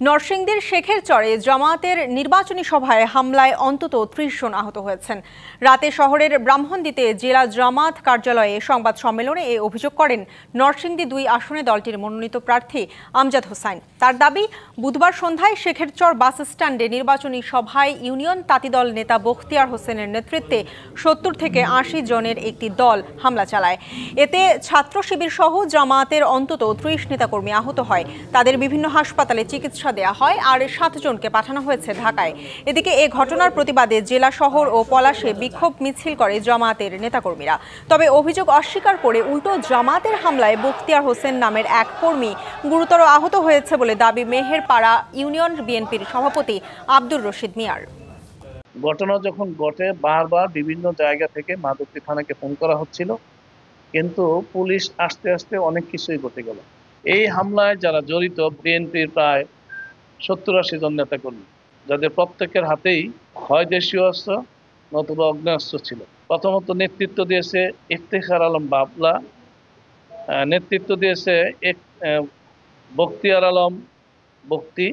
নরসিংদীর শেখেরচরে জামায়াতের নির্বাচনী সভায় হামলায় অন্তত ৩০ জন আহত হয়েছেন। রাতে শহরের ব্রাহ্মণদিতে জেলা জামায়াত কার্যালয়ে সংবাদ সম্মেলনে এ অভিযোগ করেন নরসিংদী ২ আসনে দলটির মনোনীত প্রার্থী আমজাদ হোসাইন। তার দাবি, বুধবার সন্ধ্যায় শেখেরচর বাস স্ট্যান্ডে নির্বাচনী সভায় ইউনিয়ন তাঁতিদল নেতা বখতিয়ার হোসেনের নেতৃত্বে ৭০ থেকে ৮০ জনের একটি দল হামলা চালায়। এতে ছাত্র শিবির সহ জামায়াতের অন্তত ৩০ নেতাকর্মী আহত হয়। তাদের বিভিন্ন হাসপাতালে চিকিৎসা দেয়া হয় আর ৭ জনকে পাঠানো হয়েছে ঢাকায়। এদিকে এ ঘটনার প্রতিবাদে জেলা শহর ও পলাশে বিক্ষোভ মিছিল করে জামায়াতের নেতাকর্মীরা। তবে অভিযোগ অস্বীকার করে উল্টো জামায়াতের হামলায় বখতিয়ার হোসেন নামের এক কর্মী গুরুতর আহত হয়েছে বলে দাবি মেহেরপাড়া ইউনিয়ন বিএনপির সভাপতি আব্দুর রশিদ মিয়ার। ঘটনা যখন ঘটে বারবার বিভিন্ন জায়গা থেকে মাদকটি থানাকে ফোন করা হচ্ছিল, কিন্তু পুলিশ আস্তে আস্তে অনেক কিছুই ঘটে গেল। এই হামলায় যারা জড়িত বিএনপির প্রায় ৭০-৮০ জন নেতাকর্মী, যাদের প্রত্যেকের হাতেই হয় দেশীয় অস্ত্র নতুবা অগ্নেয়াস্ত্র ছিল। প্রথমত নেতৃত্ব দিয়েছে ইফতেখার আলম বাবলা, নেতৃত্ব দিয়েছে বখতিয়ার আলম বখতি,